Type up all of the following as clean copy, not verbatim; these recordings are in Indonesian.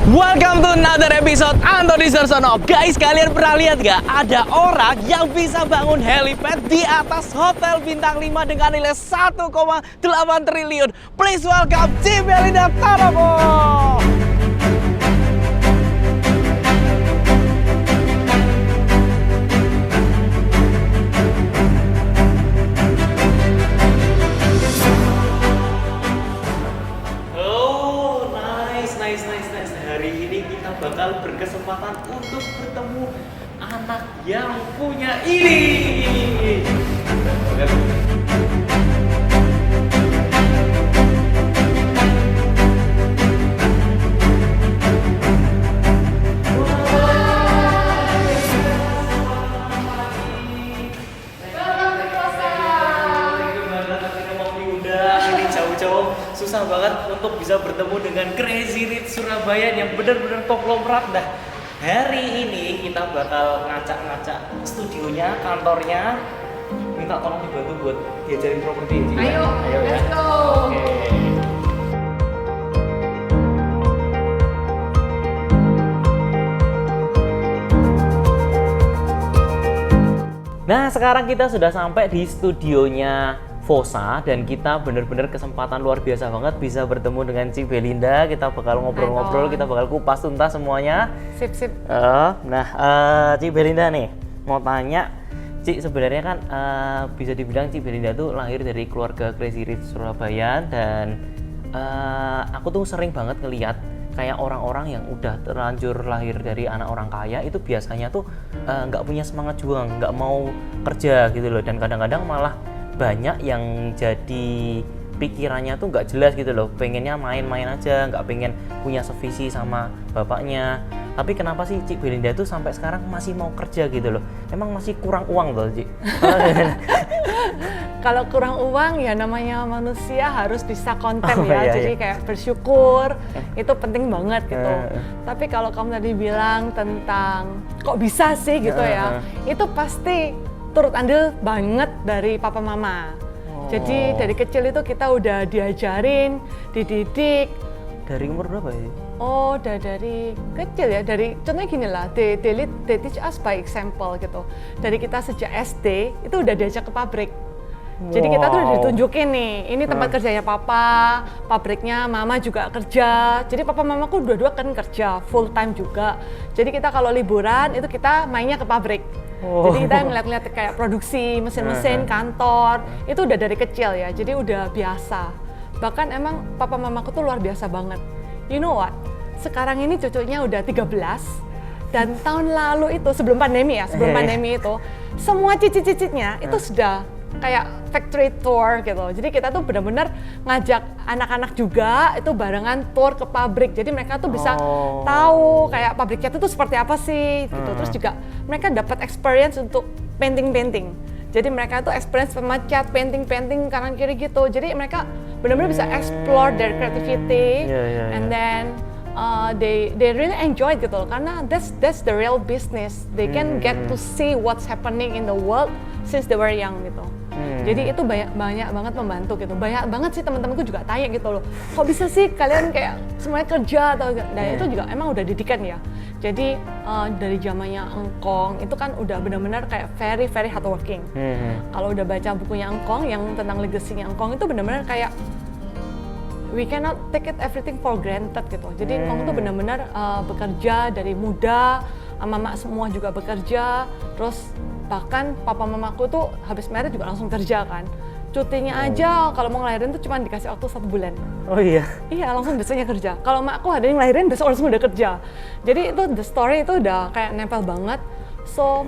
Welcome to another episode Antoni Sarsono. Guys, kalian pernah lihat gak? Ada orang yang bisa bangun helipad di atas hotel bintang 5 dengan nilai 1,8 triliun. Please welcome Ci Belinda Karamo. Hari ini kita bakal berkesempatan untuk bertemu anak yang punya ini. Susah banget untuk bisa bertemu dengan Crazy Rich Surabaya yang benar-benar konglomerat. Nah, hari ini kita bakal ngacak-ngacak studionya, kantornya. Minta tolong dibantu buat diajarin properti ini. Ayo ya. Let's go. Okay. Nah, sekarang kita sudah sampai di studionya Fosa dan kita benar-benar kesempatan luar biasa banget bisa bertemu dengan Ci Belinda. Kita bakal ngobrol-ngobrol, kita bakal kupas tuntas semuanya. Sip. Ci Belinda nih, mau tanya, Ci sebenarnya kan bisa dibilang Ci Belinda tuh lahir dari keluarga Crazy Rich Surabaya dan aku tuh sering banget ngeliat kayak orang-orang yang udah terlanjur lahir dari anak orang kaya itu biasanya tuh nggak punya semangat juang, nggak mau kerja gitu loh, dan kadang-kadang malah banyak yang jadi pikirannya tuh nggak jelas gitu loh, pengennya main-main aja, nggak pengen punya sevisi sama bapaknya. Tapi kenapa sih Ci Belinda tuh sampai sekarang masih mau kerja gitu loh? Emang masih kurang uang tuh, Ci? Kalau kurang uang ya namanya manusia harus bisa konten ya, jadi kayak bersyukur itu penting banget gitu. Tapi kalau kamu tadi bilang tentang kok bisa sih gitu ya, itu pasti turut andil banget dari papa mama. Jadi dari kecil itu kita udah diajarin, dididik. Dari umur berapa ya? Oh, dari kecil ya. Dari contohnya gini lah, they teach us by example gitu. Dari kita sejak SD itu udah diajak ke pabrik. Jadi kita tuh udah ditunjukin nih, ini tempat kerjanya papa, pabriknya mama juga kerja. Jadi papa mamaku dua-dua kan kerja, full time juga. Jadi kita kalau liburan itu kita mainnya ke pabrik. Jadi kita ngeliat-ngeliat kayak produksi, mesin-mesin, kantor, itu udah dari kecil ya, jadi udah biasa. Bahkan emang papa mamaku tuh luar biasa banget. You know what? Sekarang ini cucunya udah 13, dan tahun lalu itu, sebelum pandemi itu, semua cicit-cicitnya itu sudah kayak factory tour gitu. Jadi kita tuh benar-benar ngajak anak-anak juga itu barengan tour ke pabrik. Jadi mereka tuh bisa tahu kayak pabriknya itu tuh seperti apa sih gitu. Terus juga mereka dapat experience untuk painting. Jadi mereka tuh experience pemecat, painting kanan kiri gitu. Jadi mereka benar-benar bisa explore their creativity and then they really enjoy gitu loh, karena that's the real business. They can get to see what's happening in the world since they were young gitu. Jadi itu banyak banget membantu gitu. Banyak banget sih teman-temanku juga tanya gitu loh, kok bisa sih kalian kayak semuanya kerja atau itu juga emang udah didikan ya. Jadi dari zamannya Engkong itu kan udah benar-benar kayak very hardworking. Kalau udah baca bukunya Engkong yang tentang legasinya Engkong itu benar-benar kayak we cannot take it everything for granted gitu. Jadi Engkong tuh benar-benar bekerja dari muda, mama semua juga bekerja, terus bahkan papa mamaku tuh habis married juga langsung kerja kan. Cutinya aja kalau mau ngelahirin tuh cuma dikasih waktu 1 bulan. Oh iya? Iya, langsung besoknya kerja. Kalau makku ada yang ngelahirin besok langsung udah kerja. Jadi itu the story itu udah kayak nempel banget. So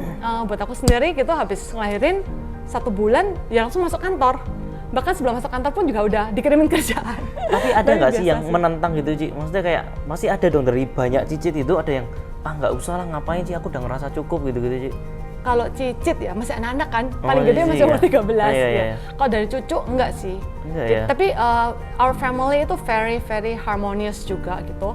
buat aku sendiri gitu habis ngelahirin 1 bulan ya langsung masuk kantor. Bahkan sebelum masuk kantor pun juga udah dikirimin kerjaan. Tapi ada nggak sih yang menentang gitu, Ci? Maksudnya kayak masih ada dong dari banyak cicit itu ada yang nggak usah lah, ngapain sih, aku udah ngerasa cukup gitu, Ci. Kalau cicit ya masih anak-anak kan, paling gede masih umur 13 ya. Kalau dari cucu enggak sih. Tapi our family itu very harmonious juga gitu.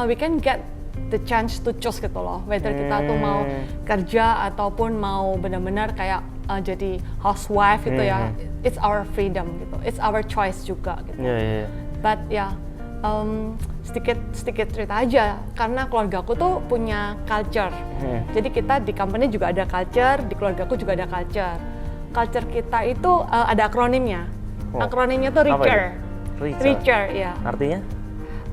We can get the chance to choose gitu loh, whether kita tuh mau kerja ataupun mau benar-benar kayak jadi housewife gitu ya. It's our freedom gitu, it's our choice juga gitu. But ya sedikit cerita aja, karena keluargaku tuh punya culture. Jadi kita di company juga ada culture, di keluargaku juga ada culture. Culture kita itu ada akronimnya. Akronimnya tuh Richer. Richer, ya. Artinya?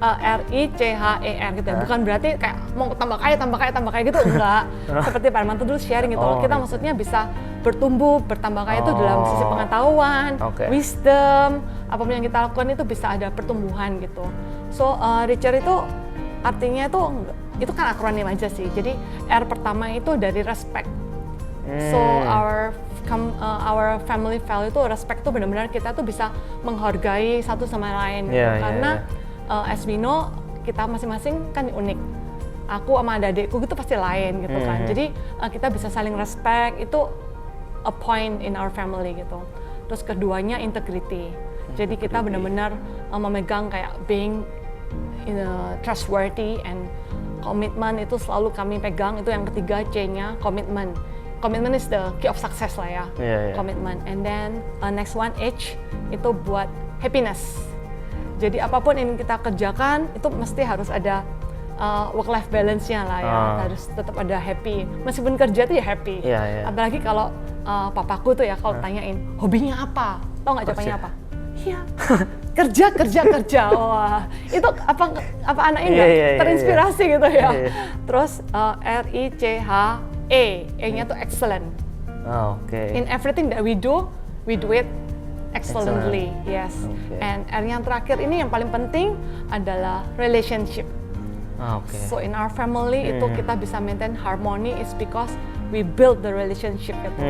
RICHER gitu ya. Bukan berarti kayak mau tambah kaya gitu, enggak. Seperti Pak Armanto dulu sharing gitu loh. Kita maksudnya bisa bertumbuh, bertambah kaya itu dalam sisi pengetahuan, wisdom, apapun yang kita lakukan itu bisa ada pertumbuhan gitu. So, Richer itu artinya itu kan akronim aja sih. Jadi R pertama itu dari respect. So, our family value itu respect tuh benar-benar kita tuh bisa menghargai satu sama lain gitu. Karena as we know, kita masing-masing kan unik. Aku sama adik-adikku itu pasti lain gitu kan. Jadi kita bisa saling respect, itu a point in our family gitu. Terus keduanya integrity. Jadi kita benar-benar memegang kayak being trustworthy and commitment itu selalu kami pegang. Itu yang ketiga C-nya, commitment. Commitment is the key of success lah ya. Commitment. And then next one H itu buat happiness. Jadi apapun yang kita kerjakan itu mesti harus ada work-life balance-nya lah ya, harus tetap ada happy. Meskipun kerja tuh ya happy. Apalagi kalau papaku tuh ya kalau tanyain hobinya apa, tau nggak jawabannya apa? Iya, kerja. Wah, itu apa anaknya nggak terinspirasi gitu ya. Terus RICHE, E-nya tuh excellent. In everything that we do it excellently, yes. And yang terakhir ini yang paling penting adalah relationship. So in our family itu kita bisa maintain harmony is because we build the relationship gitu.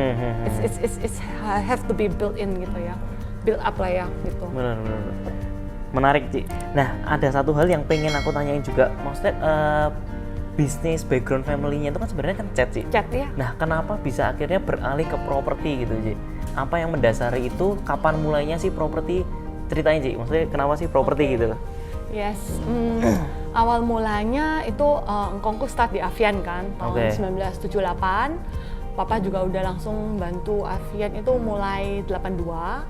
It's have to be built in gitu ya, build up lah ya gitu. Benar. Menarik Ci. Nah ada satu hal yang pengen aku tanyain juga, maksudnya bisnis background family-nya itu kan sebenarnya kan cat Ci. Cat ya. Nah kenapa bisa akhirnya beralih ke properti gitu Ci? Apa yang mendasari itu? Kapan mulainya sih properti? Ceritain Ci, maksudnya kenapa sih properti gitu? Yes, awal mulanya itu engkongku start di Avian kan, tahun 1978. Papa juga udah langsung bantu Avian itu mulai 82.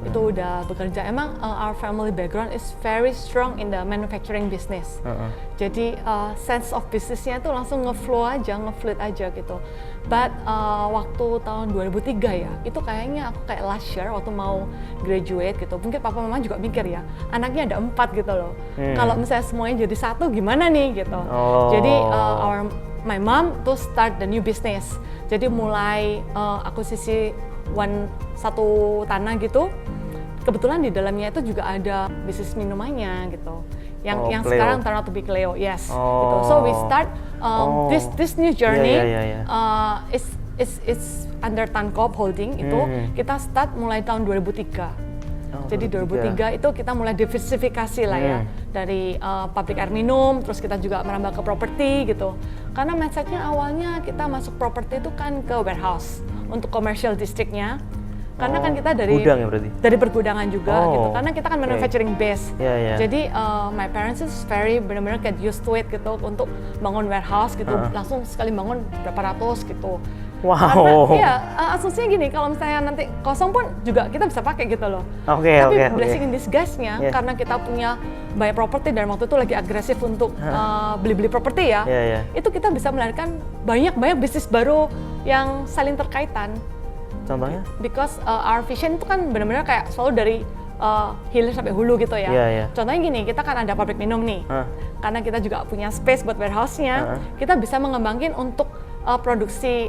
Itu udah bekerja. Emang our family background is very strong in the manufacturing business. Jadi sense of business-nya itu langsung ngefloat aja gitu. But waktu tahun 2003 ya, itu kayaknya aku kayak last year waktu mau graduate gitu. Mungkin papa mama juga mikir ya, anaknya ada 4 gitu loh. Kalau misalnya semuanya jadi satu gimana nih gitu. Jadi my mom to start the new business. Jadi mulai akuisisi satu tanah gitu. Kebetulan di dalamnya itu juga ada bisnis minumannya gitu. Yang sekarang turn out to be Cleo, yes. Gitu. So we start this new journey. It's under Tankop Holding itu kita start mulai tahun 2003. Jadi 2003 itu kita mulai diversifikasi lah ya, dari pabrik air minum, terus kita juga merambah ke properti gitu. Karena mindsetnya awalnya kita masuk properti itu kan ke warehouse untuk commercial districtnya. Karena kan kita dari gudang ya berarti? Dari pergudangan juga gitu. Karena kita kan manufacturing base. Jadi my parents is very benar-benar get used to it gitu untuk bangun warehouse gitu. Langsung sekali bangun berapa ratus gitu. Wow. Karena asumsinya gini, kalau misalnya nanti kosong pun juga kita bisa pakai gitu loh. Tapi blessing in disguise-nya karena kita punya banyak properti dan waktu itu lagi agresif untuk beli-beli properti ya. Itu kita bisa melahirkan banyak bisnis baru yang saling terkaitan. Contohnya? Because our vision itu kan benar-benar kayak selalu dari hilir sampai hulu gitu ya. Contohnya gini, kita kan ada pabrik minum nih. Karena kita juga punya space buat warehouse-nya, kita bisa mengembangkan untuk produksi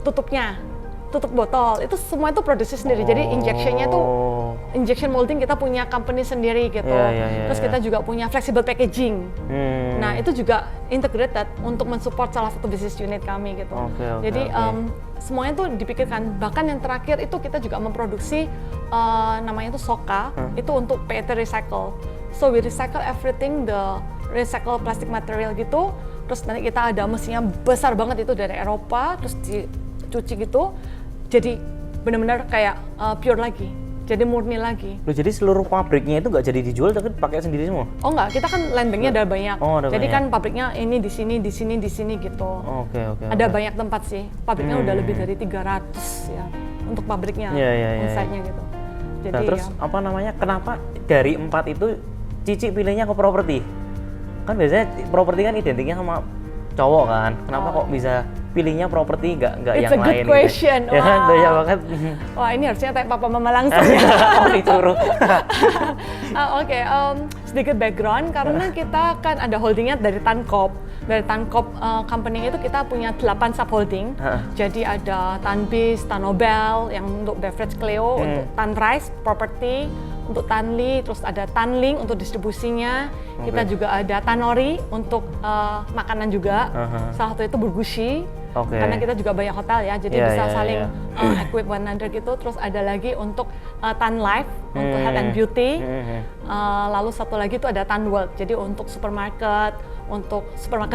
tutup botol. Itu semua itu produksi sendiri. Jadi injection-nya tuh injection molding kita punya company sendiri gitu. Terus kita juga punya flexible packaging. Nah, itu juga integrated untuk mensupport salah satu business unit kami gitu. Jadi semuanya tuh dipikirkan. Bahkan yang terakhir itu kita juga memproduksi namanya itu Soka, itu untuk PET recycle. So we recycle everything, the recycle plastic material gitu. Terus nanti kita ada mesinnya besar banget itu dari Eropa, terus dicuci gitu. Jadi benar-benar kayak pure lagi. Jadi murni lagi. Loh, jadi seluruh pabriknya itu nggak jadi dijual, tapi pakai sendiri semua? Oh nggak, kita kan land banknya ada banyak. Ada jadi banyak. Kan pabriknya ini di sini gitu. Ada banyak tempat sih. Pabriknya udah lebih dari 300 ya untuk pabriknya, on-site-nya gitu. Jadi nah, terus apa namanya? Kenapa dari 4 itu Cici pilihnya ke properti? Kan biasanya properti kan identiknya sama cowok kan, kenapa kok bisa pilihnya properti nggak yang lain? It's a good question. Gitu? Ya kan, banyak banget. Wah, ini harusnya tanya papa mama langsung. Oh, disuruh. Oke, sedikit background karena kita kan ada holdingnya dari Tancop. Dari Tancop company itu kita punya 8 subholding. Jadi ada Tanbis, Tanobel yang untuk beverage Cleo, untuk Tanrise property, untuk Tanli, terus ada Tanling untuk distribusinya. Kita juga ada Tanori untuk makanan juga. Salah satu itu Burgushi. Karena kita juga banyak hotel ya, jadi bisa saling equip one another gitu. Terus ada lagi untuk Tan Life untuk health and beauty. Lalu satu lagi itu ada Tan World, jadi untuk supermarket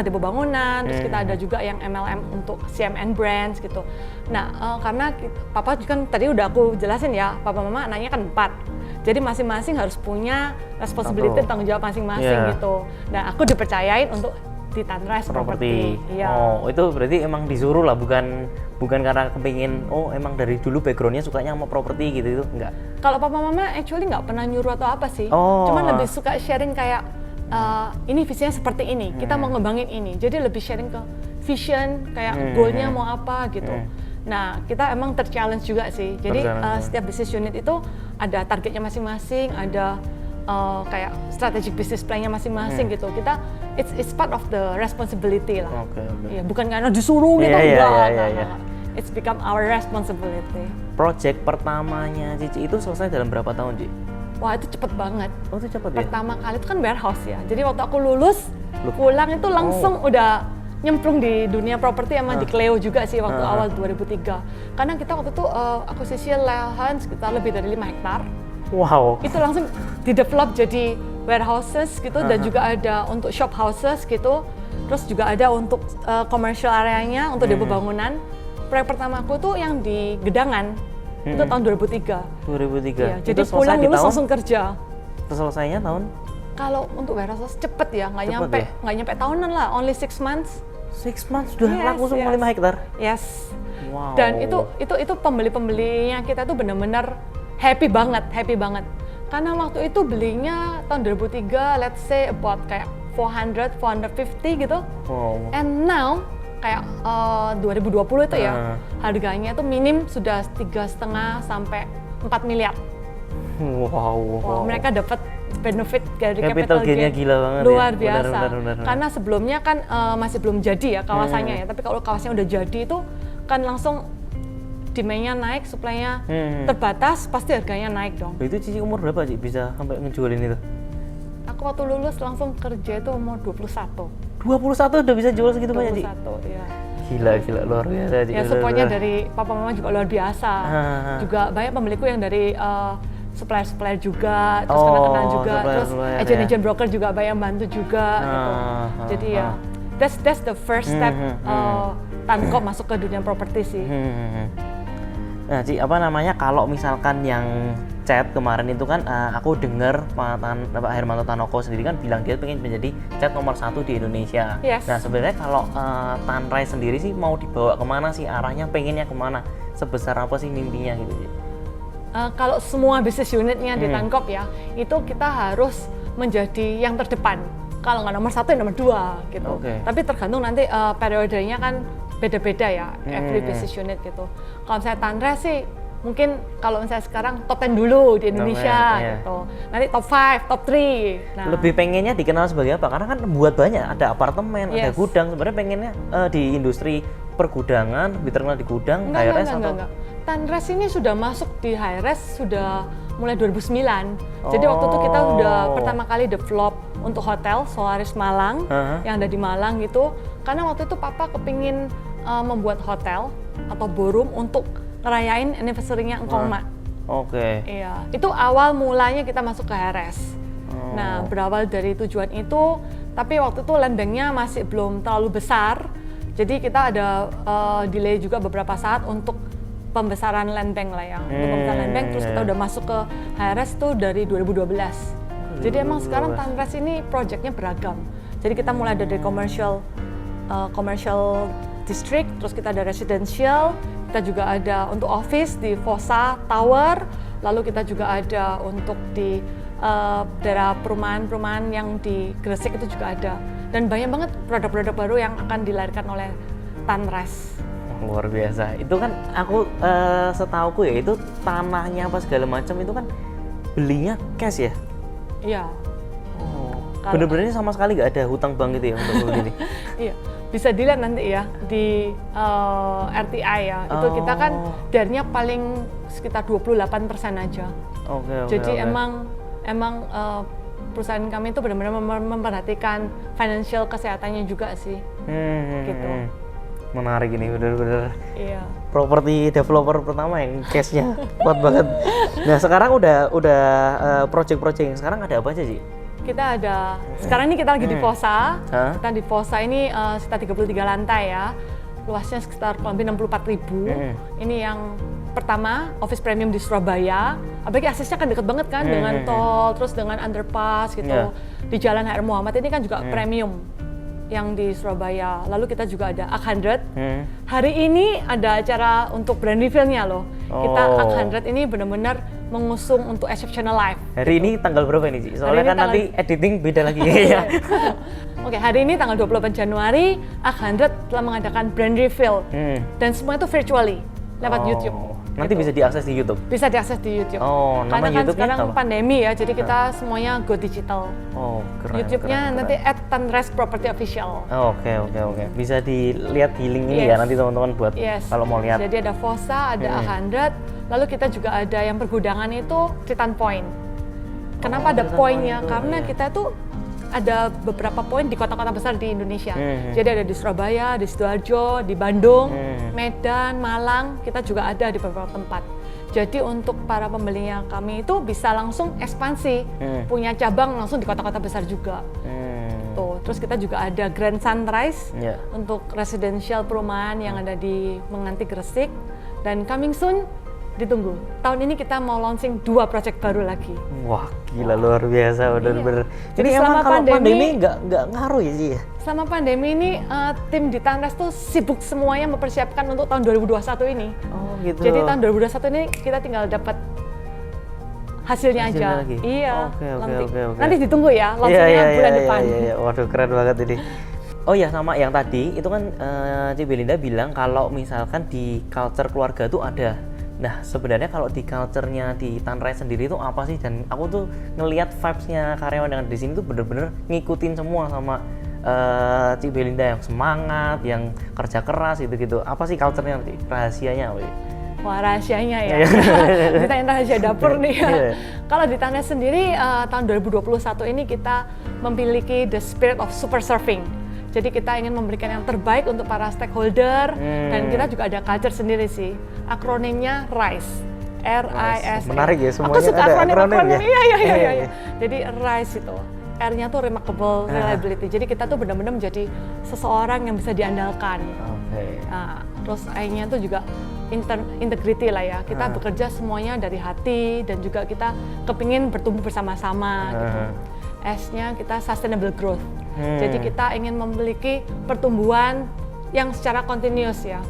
di bangunan. Terus kita ada juga yang MLM untuk CMN brands gitu. Nah, karena papa kan tadi udah aku jelasin ya, papa mama anaknya kan 4. Jadi masing-masing harus punya responsibility, tanggung jawab masing-masing gitu. Nah, aku dipercayain untuk di Tanrise Property. Iya. Oh, itu berarti emang disuruh lah, bukan karena kepingin, oh emang dari dulu backgroundnya sukanya sama properti gitu, itu enggak? Kalau papa mama actually nggak pernah nyuruh atau apa sih. Cuman lebih suka sharing kayak, ini visinya seperti ini, kita mau ngembangin ini. Jadi lebih sharing ke vision, kayak goalnya mau apa gitu. Nah, kita emang ter-challenge juga sih. Jadi setiap business unit itu ada targetnya masing-masing, ada kayak strategic business plan-nya masing-masing gitu. Kita it's part of the responsibility lah. Ya, bukan karena disuruh gitu, enggak. It's become our responsibility. Project pertamanya Cici itu selesai dalam berapa tahun, Ci? Wah, itu cepet banget. Oh, itu cepet ya? Pertama kali itu kan warehouse ya. Jadi waktu aku lulus, pulang itu langsung udah nyemplung di dunia properti sama di Cleo juga sih waktu awal 2003. Karena kita waktu itu akuisisi lahan sekitar lebih dari 5 hektar. Wow. Itu langsung di-develop jadi warehouses gitu, dan juga ada untuk shop houses gitu. Terus juga ada untuk commercial areanya, untuk depo bangunan. Proyek pertama aku tuh yang di Gedangan, itu tahun 2003. 2003? Ya, jadi pulang lulus langsung kerja. Selesainya tahun? Kalau untuk warehouse cepet ya, nggak nyampe tahunan lah, only 6 months. 6 months sudah laku semua 5 hektar? Yes. Wow. Dan itu pembeli-pembelinya kita tuh benar-benar happy banget. Karena waktu itu belinya tahun 2003, let's say about kayak 450 gitu. Wow. And now kayak 2020 itu ya, harganya itu minim sudah 3,5 sampai 4 miliar. Wow. Mereka dapat benefit dari capital gain-nya gila banget, luar ya? biasa. Benar. Karena sebelumnya kan masih belum jadi ya kawasannya ya, tapi kalau kawasannya udah jadi itu kan langsung demand-nya naik, supply-nya terbatas, pasti harganya naik dong. Itu Cici umur berapa, Ci, bisa sampai ngejualin itu? Aku waktu lulus langsung kerja itu umur 21. 21 udah bisa jual segitu banyak, Ci? 21, iya. Gila, luar biasa, Ci. Ya, support-nya dari papa mama juga luar biasa. Juga banyak pembeliku yang dari supplier juga, terus kenal-kenal juga, terus agent broker juga banyak bantu juga gitu. Jadi ya, that's the first step Tancop masuk ke dunia properti sih. Nah, Ci, kalau misalkan yang chat kemarin itu kan aku dengar Pak Hermanto Tanoko sendiri kan bilang dia pengen menjadi chat nomor 1 di Indonesia. Yes. Nah, sebenarnya kalau Tanrise sendiri sih mau dibawa kemana sih, arahnya pengennya kemana, sebesar apa sih mimpinya gitu, Ci? Kalau semua business unitnya di Tancop ya, itu kita harus menjadi yang terdepan. Kalau nggak nomor 1 ya nomor 2 gitu. Tapi tergantung nanti periodenya kan beda-beda ya, every business unit gitu. Kalau misalnya Tanrise sih, mungkin kalau misalnya sekarang top 10 dulu di Indonesia gitu. Nanti top 5, top 3. Nah, lebih pengennya dikenal sebagai apa? Karena kan buat banyak, ada apartemen, ada gudang. Sebenarnya pengennya di industri pergudangan, lebih terkenal di gudang, high-res atau? Enggak. Tanrise ini sudah masuk di high-res sudah mulai 2009. Jadi waktu itu kita udah pertama kali develop untuk hotel Solaris Malang, yang ada di Malang gitu. Karena waktu itu papa kepingin membuat hotel atau ballroom untuk ngerayain anniversary-nya Engkongma. Iya, itu awal mulanya kita masuk ke high-res. Nah, berawal dari tujuan itu, tapi waktu itu land bank-nya masih belum terlalu besar. Jadi kita ada delay juga beberapa saat untuk pembesaran land bank lah ya. Untuk pembesaran land bank, terus kita udah masuk ke high-res tuh dari 2012. Jadi emang sekarang Tanrise ini project-nya beragam. Jadi kita mulai dari commercial district, terus kita ada residential, kita juga ada untuk office di Fossa Tower, lalu kita juga ada untuk di daerah perumahan-perumahan yang di Gresik itu juga ada. Dan banyak banget produk-produk baru yang akan dilahirkan oleh Tanres. Luar biasa. Itu kan aku setauku ya itu tanahnya apa segala macam itu kan belinya cash ya? Iya. Oh, bener-bener sama sekali nggak ada hutang bank gitu ya untuk beli ini? Iya, bisa dilihat nanti ya di RTI ya. Itu kita kan darinya paling sekitar 28% aja. Jadi emang perusahaan kami itu benar-benar memperhatikan financial kesehatannya juga sih. Gitu. Menarik ini bener-bener. Iya. Properti developer pertama yang cashnya kuat banget. Nah sekarang udah project-project yang sekarang ada apa aja sih? Kita ada, sekarang ini kita lagi di Fossa. Kita di Fossa ini sekitar 33 lantai ya. Luasnya sekitar kurang lebih 64.000. Ini yang pertama, office premium di Surabaya. Apalagi aksesnya kan deket banget kan dengan tol, terus dengan underpass gitu. Di Jalan HR Muhammad ini kan juga premium yang di Surabaya. Lalu kita juga ada Ak100. Hari ini ada acara untuk brand reveal-nya loh. Kita Ak100 ini benar-benar mengusung untuk exceptional life. Hari ini tanggal berapa ini, Ci? Soalnya kan nanti editing beda lagi ya. Oke, hari ini tanggal 28 Januari, Ak100 telah mengadakan brand reveal. Dan semua itu virtually, lewat YouTube. Nanti bisa diakses di YouTube? Bisa diakses di YouTube. Nama karena kan YouTube-nya sekarang apa? pandemi ya, jadi kita semuanya go digital. Keren. YouTube-nya nanti @tanrespropertyofficial. Oke. Bisa dilihat di link ini ya nanti teman-teman buat kalau mau lihat. Jadi ada Fossa, ada Ak100, lalu kita juga ada yang pergudangan itu Triton Point. Kenapa ada poinnya? Karena kita tuh ada beberapa poin di kota-kota besar di Indonesia. Jadi ada di Surabaya, di Sidoarjo, di Bandung, Medan, Malang, kita juga ada di beberapa tempat. Jadi untuk para pembelinya kami itu bisa langsung ekspansi, punya cabang langsung di kota-kota besar juga. Tuh, terus kita juga ada Grand Sunrise untuk residential perumahan yang ada di Menganti Gresik, dan coming soon ditunggu. Tahun ini kita mau launching 2 project baru lagi. Wah, gila luar biasa, bener-bener. Jadi Ini emang kalau pandemi nggak ngaruh ya sih ya? Selama pandemi ini, tim di Tanres tuh sibuk semuanya mempersiapkan untuk tahun 2021 ini. Oh gitu. Jadi tahun 2021 ini kita tinggal dapat hasilnya aja. Lagi. Iya. Oke. Nanti ditunggu ya, launchingnya bulan depan. Iya. Waduh, keren banget ini. Oh ya, sama yang tadi itu kan Ci Belinda bilang kalau misalkan di culture keluarga tuh ada. Nah sebenarnya kalau di culture-nya di Tanres sendiri itu apa sih? Dan aku tuh ngelihat vibes-nya karyawan yang di sini tuh bener-bener ngikutin semua sama Ci Belinda, yang semangat, yang kerja keras gitu-gitu. Apa sih culture-nya nanti? Rahasianya apa sih? Wah, rahasianya ya. Ditanya rahasia dapur nih. Kalau di Tanres sendiri tahun 2021 ini kita memiliki the spirit of super surfing. Jadi kita ingin memberikan yang terbaik untuk para stakeholder, dan kita juga ada culture sendiri sih. Akronimnya RISE. R-I-S-E. Menarik ya, semuanya aku suka ada akronim ya? Iya. Jadi RISE itu. R-nya tuh remarkable reliability. Jadi kita tuh benar-benar menjadi seseorang yang bisa diandalkan. Nah, terus I-nya tuh juga integrity lah ya. Kita bekerja semuanya dari hati, dan juga kita kepingin bertumbuh bersama-sama gitu. S-nya kita sustainable growth. Jadi kita ingin memiliki pertumbuhan yang secara continuous ya.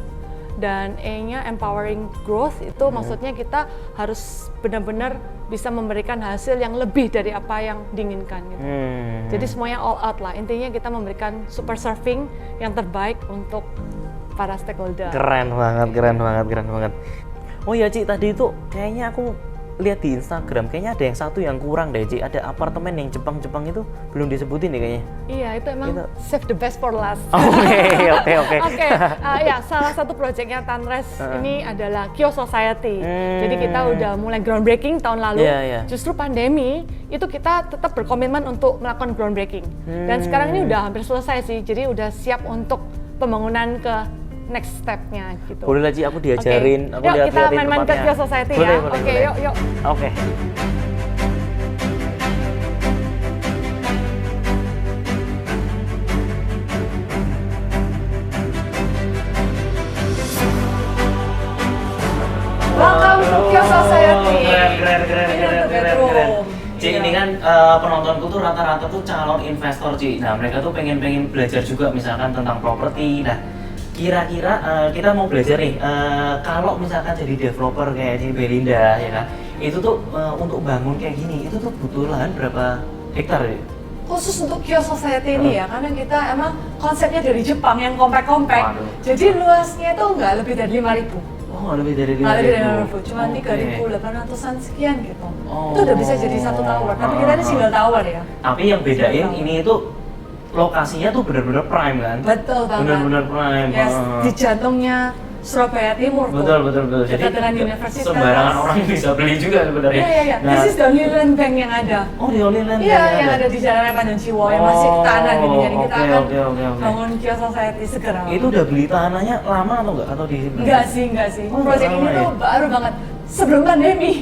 Dan E-nya empowering growth, itu maksudnya kita harus benar-benar bisa memberikan hasil yang lebih dari apa yang diinginkan gitu. Jadi semuanya all out lah. Intinya kita memberikan super surfing yang terbaik untuk para stakeholder. Keren banget. Oh ya Ci, tadi itu kayaknya aku lihat di Instagram, kayaknya ada yang satu yang kurang deh Ci. Ada apartemen yang Jepang itu belum disebutin deh kayaknya. Iya, itu emang save the best for last. Oke. Ya, salah satu proyeknya Tanres ini adalah Kyo Society. Jadi kita udah mulai groundbreaking tahun lalu. Justru pandemi itu kita tetap berkomitmen untuk melakukan groundbreaking. Dan sekarang ini udah hampir selesai sih. Jadi udah siap untuk pembangunan ke next step-nya gitu. Boleh lah Ci, aku diajarin. Aku yuk kita main-main ke Kyo Society ya. Oke, yuk. Oke. Welcome to Kyo Society. Keren. Ci, ini kan penontonku tuh rata-rata tuh calon investor Ci. Nah mereka tuh pengen belajar juga misalkan tentang properti. Nah kira-kira kita mau belajar nih, kalau misalkan jadi developer kayak Ci Belinda ya kan, Itu tuh untuk bangun kayak gini, itu tuh butuh lahan berapa hektar ya? Khusus untuk Kyo Society ini ya, karena kita emang konsepnya dari Jepang yang compact. Jadi luasnya itu nggak lebih dari 5.000. Oh, lebih dari 5.000. Nggak lebih dari 5.000, cuma 3.800-an sekian gitu. Itu udah bisa jadi satu tower, tapi kita ini single tower ya. Tapi yang bedain ini itu lokasinya tuh benar-benar prime kan? Betul banget. Benar-benar prime. Yes, di jantungnya Surabaya Timur tuh. Betul. Dekat dengan universitas. Sembarangan orang bisa beli juga sebenarnya. Iya. Nah, This is the only land bank yang ada. Oh, di only land Iya, yang ada di Jalan Pandan Ciwo yang masih tanah gini. Jadi kita akan bangun Kyo Society segera. Itu udah beli tanahnya lama atau enggak? Atau di Enggak sih. Proyek ini tuh baru banget sebelum pandemi.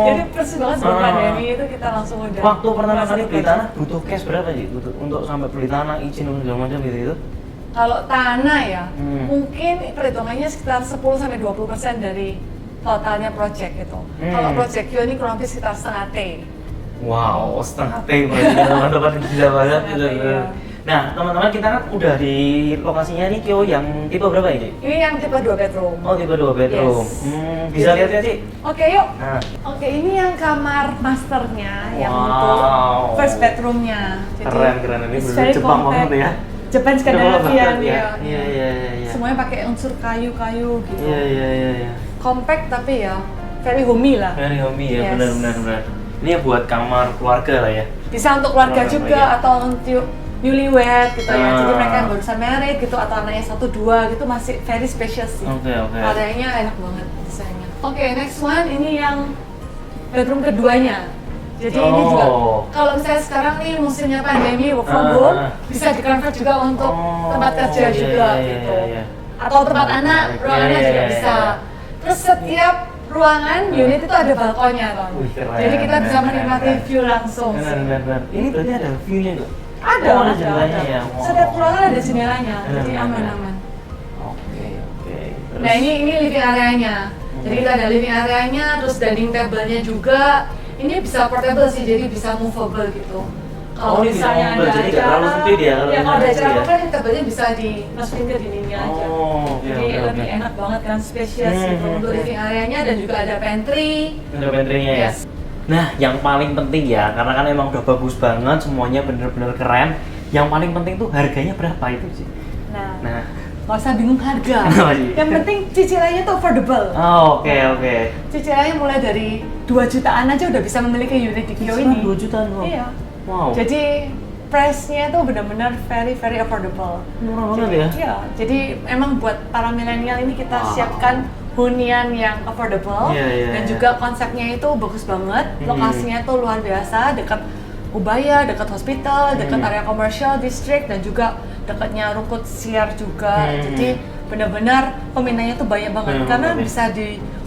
Jadi persis banget sebelum pandemi itu kita langsung udah. Waktu pertama kali beli tanah butuh cash berapa sih? Untuk sampai beli tanah, izin segala macam gitu. Kalau tanah ya, mungkin perhitungannya sekitar 10-20% dari totalnya project gitu. Kalau project Kyo ini kurang lebih sekitar setengah T. Wow, setengah T berarti teman-teman, gila banget gitu. Iya. Nah, teman-teman kita kan udah di lokasinya nih Kyo yang tipe berapa ini? Ini yang tipe 2 bedroom. Oh, tipe 2 bedroom. Yes. Bisa lihat ya, Ci? Oke, yuk. Nah. Oke, ini yang kamar masternya, yang Wow. untuk first bedroomnya. Keren ini it's bener very Jepang compact. banget ya. Jepang Scandinavian ya. Iya. Semuanya pakai unsur kayu-kayu gitu. Iya. Compact tapi ya very homey lah. Very homey ya, Yes. benar. Ini buat kamar keluarga lah ya. Bisa untuk keluarga Keluarga juga ya. atau untuk newlywed gitu ya. Jadi Ah. mereka yang barusan married gitu atau anaknya 1-2 gitu masih very spacious sih. Oke. Areanya enak banget desainnya. Oke, next one ini yang bedroom keduanya. Jadi ini juga kalau misalnya sekarang nih musimnya pandemi work from home bisa di-convert juga untuk tempat kerja juga gitu. Atau tempat anak, ruangannya juga bisa. Terus setiap ruangan unit itu ada balkonnya, Ton. Jadi kita bisa menikmati view langsung. Benar. Ini berarti ada view-nya nggak? Ada jendelanya ya. Setiap ruangan ada jendelanya, jadi aman-aman. Oke. Terus, Nah ini living areanya. Jadi kita ada living areanya, terus dining table-nya juga. Ini bisa portable sih, jadi bisa movable gitu. Kalau ini bisa misalnya movable, ada jadi nggak acara, terlalu sempit ya, kalau ya kalau ada misalnya acara ya. apa kan table-nya bisa dimasukin ke dindingnya aja. Jadi lebih enak banget kan, spacious gitu untuk living areanya dan juga ada pantry. Ada pantry-nya ya. Yes. Nah, yang paling penting ya, karena kan emang udah bagus banget, semuanya bener-bener keren. Yang paling penting tuh harganya berapa itu sih? Nah, nggak usah bingung harga. Oh, iya. Yang penting cicilannya tuh affordable. Oh, oke. Cicilannya mulai dari 2 jutaan aja udah bisa memiliki unit di Kyo ini. 2 jutaan loh. Iya. Wow. Jadi price-nya itu benar-benar very affordable. Murah banget ya? Iya. Jadi emang buat para milenial ini kita siapkan hunian yang affordable dan juga konsepnya itu bagus banget. Lokasinya tuh luar biasa, dekat Ubaya, dekat hospital, dekat area commercial district dan juga dekatnya Rungkut Siar juga. Jadi benar-benar peminatnya tuh banyak banget karena bisa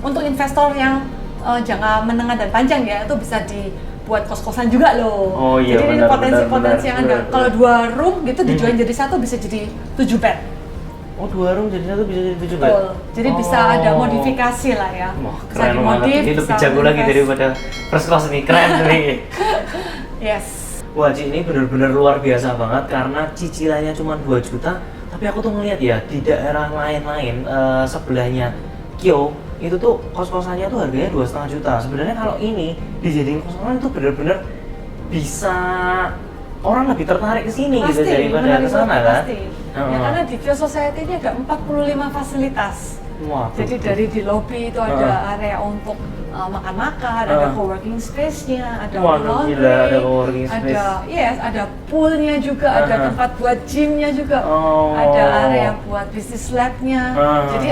untuk investor yang jangka menengah dan panjang ya, itu bisa dibuat kos-kosan juga loh. Oh iya, jadi ini potensi-potensi yang ada. Kalau 2 room gitu dijual jadi 1 bisa jadi 7 bed. Oh, 2 room jadi 1 bisa jadi 7 bed? Betul. Jadi bisa ada modifikasi lah ya. Wah, Bisa keren banget. dimodif, Ini lebih bisa jago lagi invest. daripada first class nih, keren nih. Yes. Wah, Ci, ini benar-benar luar biasa banget karena cicilannya cuma 2 juta. Tapi aku tuh ngeliat ya, di daerah lain-lain sebelahnya Kyo, itu tuh kos-kosannya tuh harganya 2,5 juta. Sebenarnya kalau ini dijadiin kos-kosan itu benar-benar bisa orang lebih tertarik ke sini gitu daripada ke sana kan? Pasti. Ya, karena di Kyo Society ini ada 45 fasilitas. Wah, Jadi dari di lobby itu ada area untuk makan-makan, ada co-working space-nya, ada laundry, gila, ada co-working space. ada pool-nya juga, ada tempat buat gym-nya juga, ada area buat business lab-nya. Jadi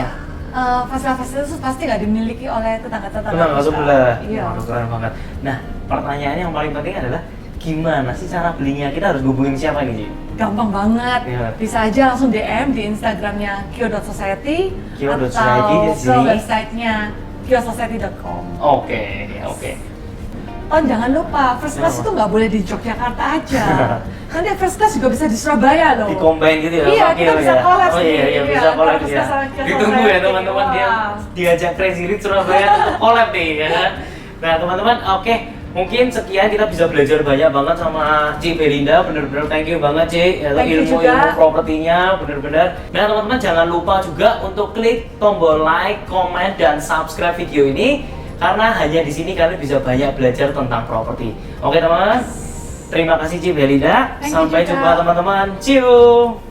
fasilitas itu pasti nggak dimiliki oleh tetangga-tetangga sebelah. Iya. Waduh, keren banget. Nah, pertanyaannya yang paling penting adalah gimana sih cara belinya? Kita harus hubungin siapa nih, Ci? Gampang banget, Iya. bisa aja langsung DM di Instagramnya Kyo.Society Kyo.Society di atau ke sini. websitenya kyosociety.com. Oke. Oh, jangan lupa, first class itu nggak boleh di Yogyakarta aja. Nanti first class juga bisa di Surabaya loh. Di combine gitu ya? Iya, Pak kita Kyo bisa ya? collab Oh nih. iya, bisa Iya, collab kita ya. bisa collab. Ditunggu ya teman-teman, dia Wah. diajak Crazy Rich Surabaya untuk collab nih ya kan? Nah teman-teman, oke. Mungkin sekian kita bisa belajar banyak banget sama Ci Belinda, bener-bener thank you banget Ci, Thank you ilmu juga. propertinya bener-bener. Nah teman-teman jangan lupa juga untuk klik tombol like, comment, dan subscribe video ini. karena hanya di sini kalian bisa banyak belajar tentang properti. Oke teman-teman, terima kasih Ci Belinda. Thank you Sampai juga. jumpa teman-teman. Ciao.